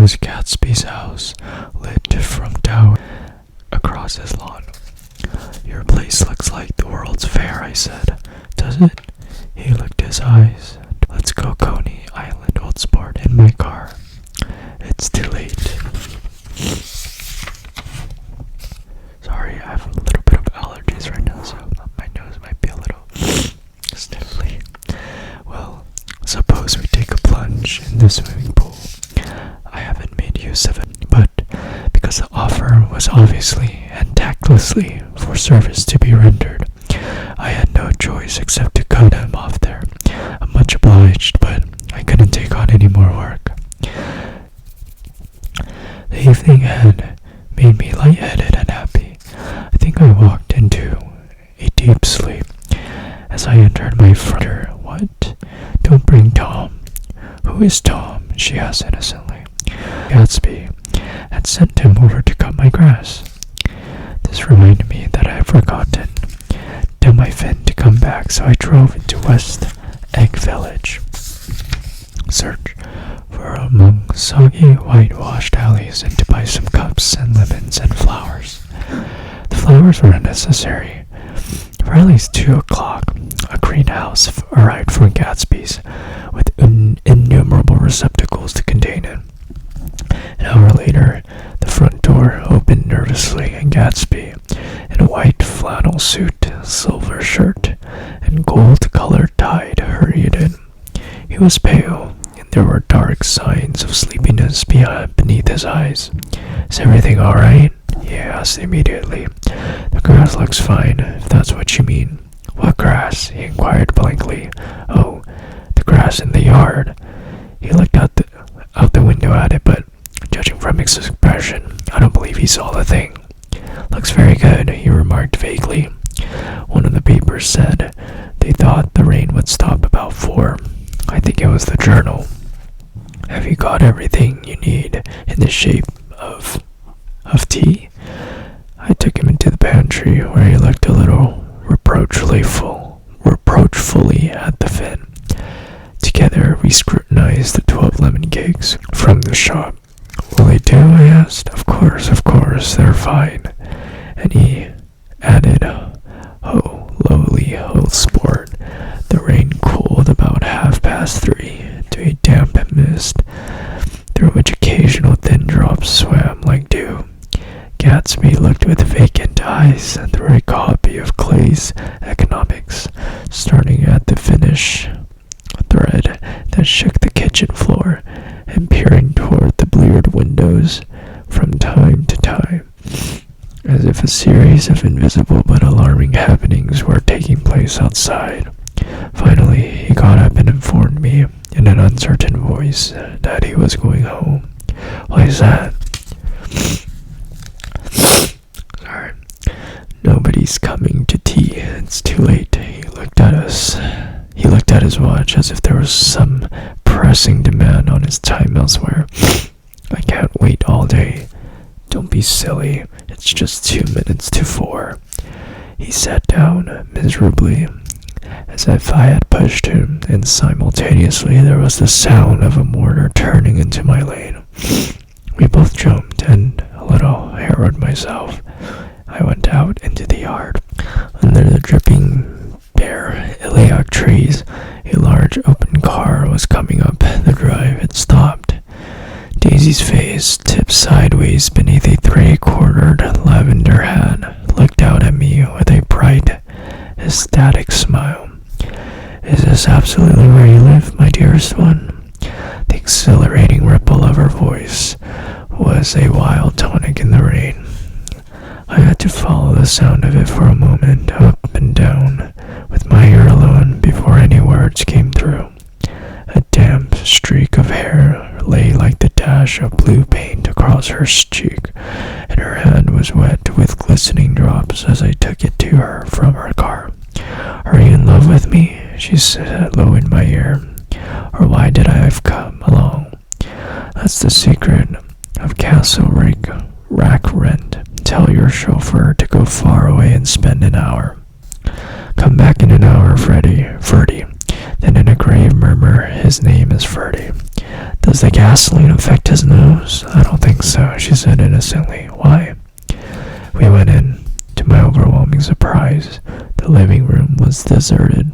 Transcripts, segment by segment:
was Gatsby's house, lit from tower across his lawn. "Your place looks like the World's Fair," I said. "Does it?" He licked his eyes. "Let's go Coney Island, Old Sport, in my car." "It's too late." Sorry, I have a little bit of allergies right now, so my nose might be a little sniffly. "Well, suppose we take a plunge in the swimming pool. I haven't made use of it, but because the offer was obviously and tactlessly for service to be rendered, I had no choice except to cut him off there. I'm much obliged, but I couldn't take on any more work." The evening had made me lightheaded and happy. I think I walked into a deep sleep. As I entered my front door, "What? Don't bring Tom." "Who is Tom?" she asked innocently. "Gatsby had sent him over to cut my grass." This reminded me that I had forgotten tell my Finn to come back, so I drove into West Egg Village. Search for among soggy whitewashed alleys and to buy some cups and lemons and flowers. The flowers were unnecessary. For at least 2 o'clock, a greenhouse arrived from Gatsby's with innumerable receptacles to contain it. An hour later, the front door opened nervously, and Gatsby, in a white flannel suit, silver shirt, and gold-colored tie, hurried in. He was pale, and there were dark signs of sleepiness beneath his eyes. "Is everything all right?" he asked immediately. "The grass looks fine, if that's what you mean." "What grass?" he inquired blankly. "Oh, the grass in the yard." He looked out the window at it, but judging from his expression, I don't believe he saw the thing. "Looks very good," he remarked vaguely. One of the papers said they thought the rain would stop about 4. I think it was the Journal. "Have you got everything you need in the shape of tea?" I took him into the pantry, where he looked a little reproachfully at the Finn. Together we scrutinized the 12 lemon cakes from the shop. "Will they do?" I asked. Of course, they're fine." And he added, "Ho, lowly Old Sport." The rain cooled about 3:30 to a damp mist, through which occasional thin drops swam like dew. Gatsby looked with vacant eyes through a copy of Clay's Economics, starting at the finish thread that shook the kitchen floor, and peering toward the bleared windows from time to time, as if a series of invisible but alarming happenings were taking place outside. Finally, he got up and informed me in an uncertain voice that he was going home. "Why is that?" "Sorry. Nobody's coming to tea. It's too late." He looked at us. He looked at his watch as if there was some pressing demand on his time elsewhere. "I can't wait all day." "Don't be silly. It's just 2 minutes to 4. He sat down miserably, as if I had pushed him, and simultaneously there was the sound of a mortar turning into my lane. We both jumped, and, a little harrowed myself, I went out into the yard. Under the dripping bare iliac trees, a large open car was coming up the drive. It stopped. Daisy's face, tipped sideways beneath a 3/4 lavender hat, looked out at me with a bright, ecstatic smile. "Is this absolutely where you live, my dearest one?" The exhilarating ripple of her voice was a wild tonic in the rain. I had to follow the sound of it for a moment, up and down, with my ear alone, before any words came through. A damp streak of hair lay like the dash of blue paint across her cheek, and her hand was wet with glistening drops as I took it to her from her car. "Are you in love with me?" she said low in my ear. "Or why did I have come along? That's the secret of Castle Rack Rent. Tell your chauffeur to go far away and spend an hour. Come back in an hour, Ferdy." Then in a grave murmur, "His name is Ferdy." Does the gasoline affect his nose? I don't think so, she said innocently. Why? We went in. To my overwhelming surprise, the living room was deserted.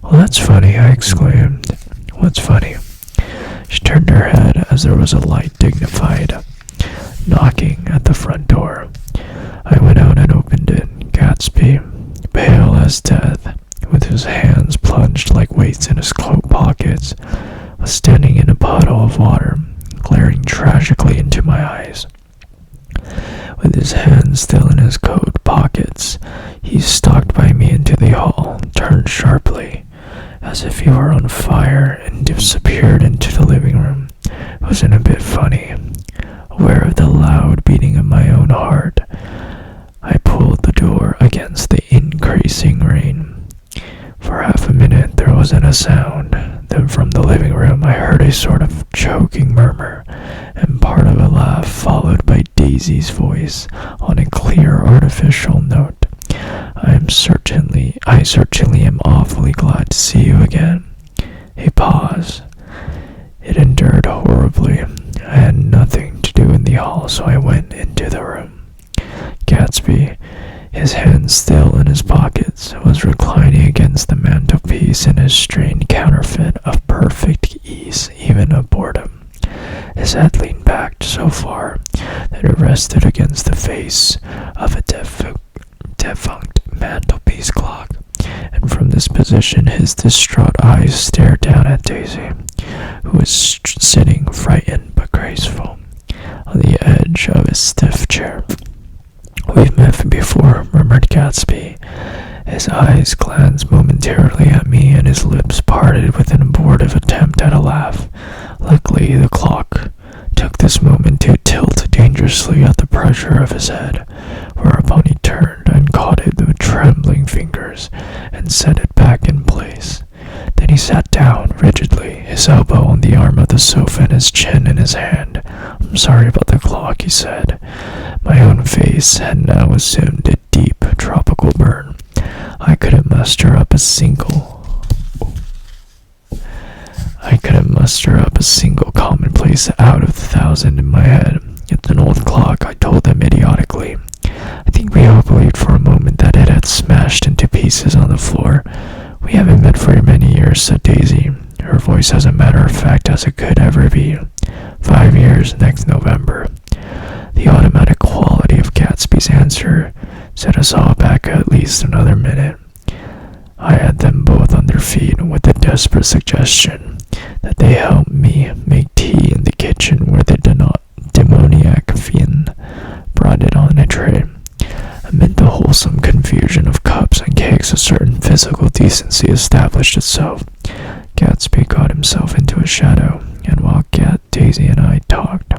Well, that's funny, I exclaimed. What's funny? She turned her head as there was a light, dignified knocking at the front door. I went out and opened it. Gatsby, pale as death, with his hands plunged like weights in his coat pockets, was standing in a puddle of water, glaring tragically into my eyes. With his hands still in his coat pockets, he stalked by me into the hall, turned sharply, as if he were on fire, and disappeared into the living room. It wasn't a bit funny. Aware of the loud beating of my own heart, I pulled the door against the increasing rain. For half a minute there wasn't a sound. Then from the living room I heard a sort of choking murmur, and part of a laugh followed by Daisy's voice on a clear artificial note. I certainly am awfully glad to see you again. A pause. It endured horribly. I had nothing to do in the hall, so I went into the room. Gatsby, his hands still in his pockets, was reclining against the mantelpiece in his strained counterfeit of perfect ease, even of boredom. His head leaned back so far that it rested against the face of a defunct mantelpiece clock, and from this position his distraught eyes stared down at Daisy, who was sitting frightened but graceful on the edge of a stiff chair. We've met before, murmured Gatsby. His eyes glanced momentarily at me, and his lips parted with an abortive attempt at a laugh. Luckily, the clock took this moment to tilt dangerously at the pressure of his head, whereupon he turned and caught it with trembling fingers and set it back in place. Then he sat down rigidly, his elbow on the arm of the sofa and his chin in his hand. I'm sorry about the clock, he said. My own face had now assumed a deep tropical burn. I couldn't muster up a single commonplace out of the 1,000 in my head. It's an old clock, I told him idiotically. I think we all believed for a moment that it had smashed into pieces on the floor. We haven't met for many years, said Daisy, her voice as a matter of fact as it could ever be. 5 years next November. The automatic quality of Gatsby's answer set us all back at least another minute. I had them both on their feet with the desperate suggestion that they help me make tea in the kitchen where the demoniac fiend brought it on a tray. Amid the wholesome confusion of cups and cakes, a certain physical decency established itself. Gatsby got himself into a shadow, and while Daisy and I talked,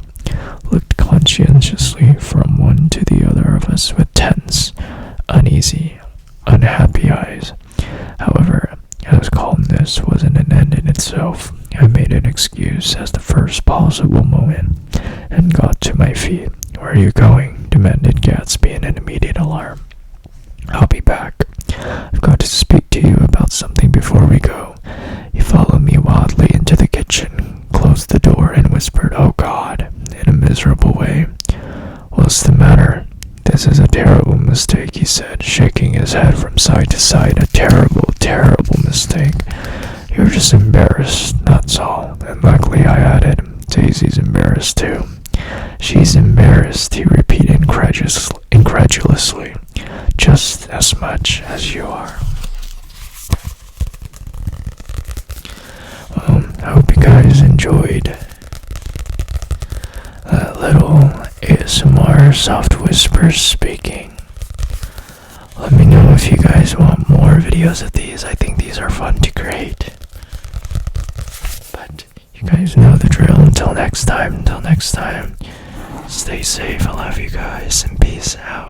looked conscientiously from one to the other of us with tense, uneasy, unhappy eyes. However, as calmness wasn't an end in itself, I made an excuse as the first possible moment, and got to my feet. Where are you going? Demanded Gatsby in an immediate alarm. I'll be back. I've got to speak to you about something before we go. He followed me wildly into the kitchen, closed the door, and whispered, "Oh God," in a miserable way. What's the matter? This is a terrible mistake, he said, shaking his head from side to side. A terrible, terrible mistake. You're just embarrassed, that's all. And luckily, I added, Daisy's embarrassed too. She's embarrassed, he repeated incredulously, just as much as you are. Well, I hope you guys enjoyed that little ASMR soft whispers speaking. Let me know if you guys want more videos of these. I think these are fun to create. But you guys know the drill. Until next time, stay safe. I love you guys, and peace out.